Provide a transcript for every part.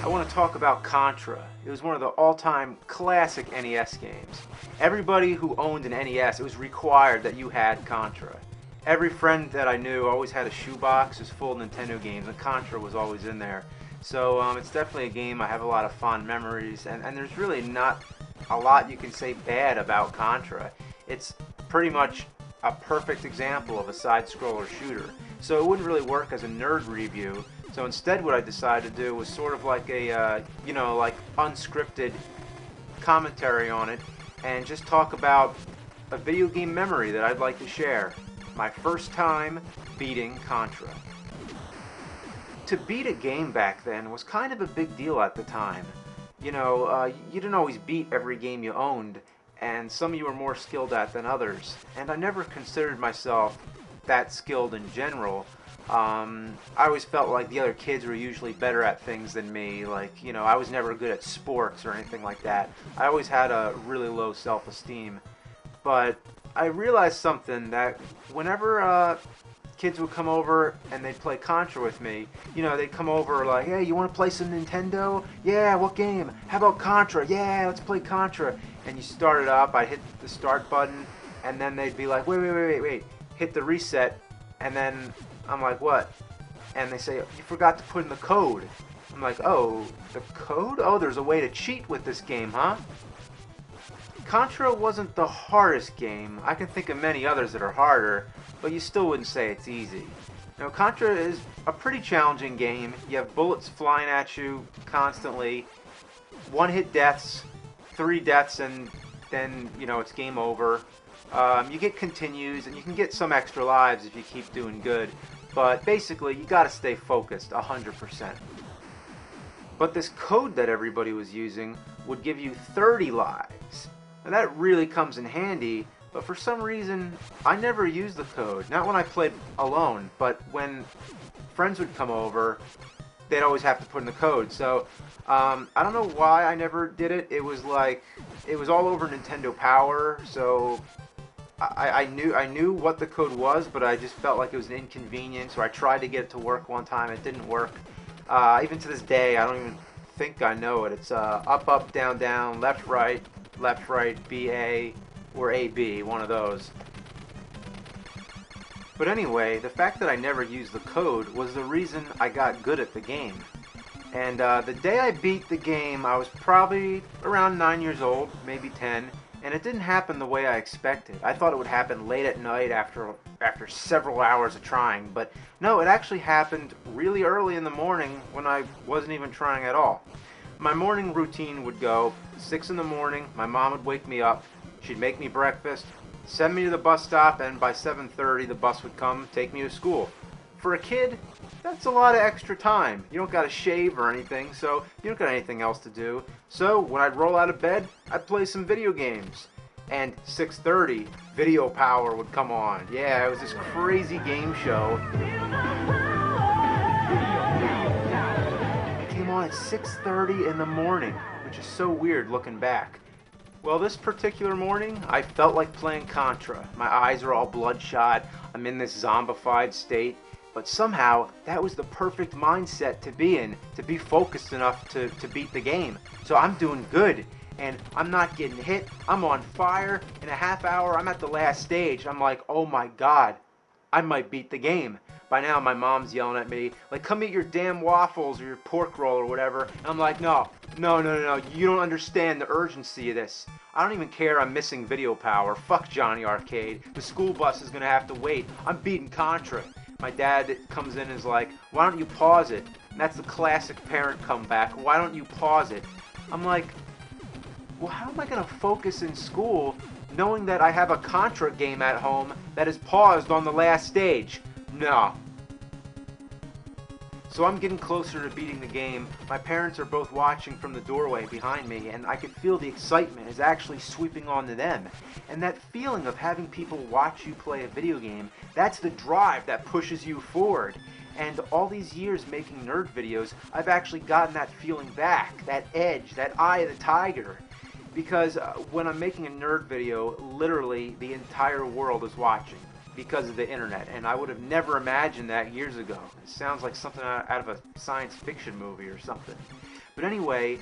I want to talk about Contra. It was one of the all-time classic NES games. Everybody who owned an NES, it was required that you had Contra. Every friend that I knew always had a shoebox just full of Nintendo games, and Contra was always in there. So it's definitely a game I have a lot of fond memories, and there's really not a lot you can say bad about Contra. It's pretty much a perfect example of a side-scroller shooter. So it wouldn't really work as a nerd review. So instead what I decided to do was sort of like a, like unscripted commentary on it and just talk about a video game memory that I'd like to share. My first time beating Contra. To beat a game back then was kind of a big deal at the time. You didn't always beat every game you owned, and some you were more skilled at than others. And I never considered myself that skilled in general. I always felt like the other kids were usually better at things than me. Like, I was never good at sports or anything like that. I always had a really low self-esteem. But I realized something, that whenever kids would come over and they'd play Contra with me, they'd come over like, hey, you want to play some Nintendo? Yeah, what game? How about Contra? Yeah, let's play Contra. And you start it up, I'd hit the start button, and then they'd be like, wait, hit the reset, and then I'm like, what? And they say, you forgot to put in the code. I'm like, oh, the code? Oh, there's a way to cheat with this game, huh? Contra wasn't the hardest game. I can think of many others that are harder, but you still wouldn't say it's easy. Now, Contra is a pretty challenging game. You have bullets flying at you constantly, one-hit deaths, 3 deaths, and then, it's game over. You get continues, and you can get some extra lives if you keep doing good, but basically, you gotta stay focused 100%. But this code that everybody was using would give you 30 lives. Now that really comes in handy, but for some reason, I never used the code. Not when I played alone, but when friends would come over, they'd always have to put in the code. So, I don't know why I never did it. It was all over Nintendo Power, so I knew what the code was, but I just felt like it was an inconvenience, or I tried to get it to work one time, it didn't work. Even to this day, I don't even think I know it. It's up, up, down, down, left, right, BA, or AB, one of those. But anyway, the fact that I never used the code was the reason I got good at the game. And the day I beat the game, I was probably around 9 years old, maybe 10, and it didn't happen the way I expected. I thought it would happen late at night after several hours of trying, but no, it actually happened really early in the morning when I wasn't even trying at all. My morning routine would go 6 in the morning, my mom would wake me up, she'd make me breakfast, send me to the bus stop, and by 7:30 the bus would come, take me to school. For a kid, that's a lot of extra time. You don't gotta shave or anything, so you don't got anything else to do. So when I'd roll out of bed, I'd play some video games. And 6:30, Video Power would come on. Yeah, it was this crazy game show. It came on at 6:30 in the morning, which is so weird looking back. Well, this particular morning, I felt like playing Contra. My eyes are all bloodshot, I'm in this zombified state, but somehow that was the perfect mindset to be in, to be focused enough to beat the game. So I'm doing good, and I'm not getting hit, I'm on fire. In a half hour, I'm at the last stage. I'm like, oh my god, I might beat the game. By now, my mom's yelling at me, like, come eat your damn waffles or your pork roll or whatever. And I'm like, no, you don't understand the urgency of this. I don't even care I'm missing Video Power. Fuck Johnny Arcade. The school bus is gonna have to wait. I'm beating Contra. My dad comes in and is like, why don't you pause it? And that's the classic parent comeback. Why don't you pause it? I'm like, well, how am I gonna focus in school knowing that I have a Contra game at home that is paused on the last stage? No. So I'm getting closer to beating the game. My parents are both watching from the doorway behind me, and I could feel the excitement is actually sweeping onto them. And that feeling of having people watch you play a video game, that's the drive that pushes you forward. And all these years making nerd videos, I've actually gotten that feeling back, that edge, that eye of the tiger. Because when I'm making a nerd video, literally the entire world is watching because of the internet, and I would have never imagined that years ago. It sounds like something out of a science fiction movie or something. But anyway,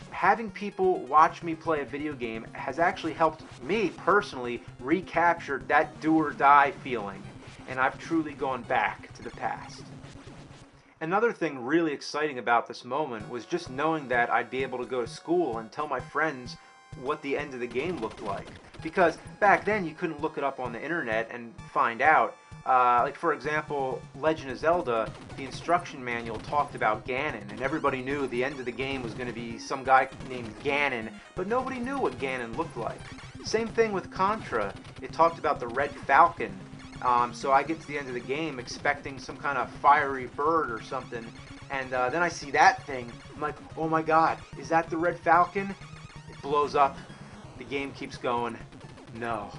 having people watch me play a video game has actually helped me personally recapture that do or die feeling, and I've truly gone back to the past. Another thing really exciting about this moment was just knowing that I'd be able to go to school and tell my friends what the end of the game looked like. Because back then you couldn't look it up on the internet and find out. Like for example, Legend of Zelda, the instruction manual talked about Ganon, and everybody knew the end of the game was going to be some guy named Ganon, but nobody knew what Ganon looked like. Same thing with Contra. It talked about the Red Falcon. So I get to the end of the game expecting some kind of fiery bird or something, and then I see that thing. I'm like, oh my god, is that the Red Falcon? It blows up. The game keeps going. No.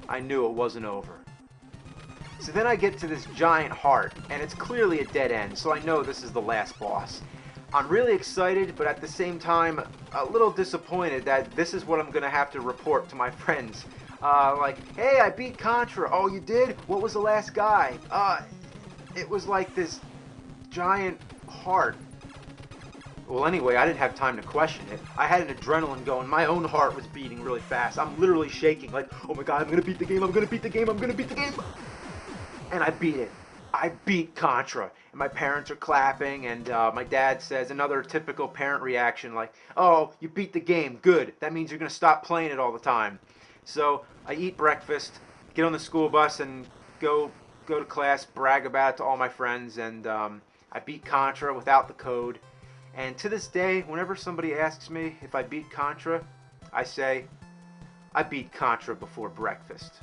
I knew it wasn't over. So then I get to this giant heart, and it's clearly a dead end, so I know this is the last boss. I'm really excited, but at the same time, a little disappointed that this is what I'm going to have to report to my friends. Like, hey, I beat Contra. Oh, you did? What was the last guy? It was like this giant heart. Well, anyway, I didn't have time to question it. I had an adrenaline going. My own heart was beating really fast. I'm literally shaking like, oh my god, I'm going to beat the game. I'm going to beat the game. I'm going to beat the game. And I beat it. I beat Contra. And my parents are clapping, and my dad says another typical parent reaction like, oh, you beat the game. Good. That means you're going to stop playing it all the time. So I eat breakfast, get on the school bus, and go to class, brag about it to all my friends, and I beat Contra without the code. And to this day, whenever somebody asks me if I beat Contra, I say, I beat Contra before breakfast.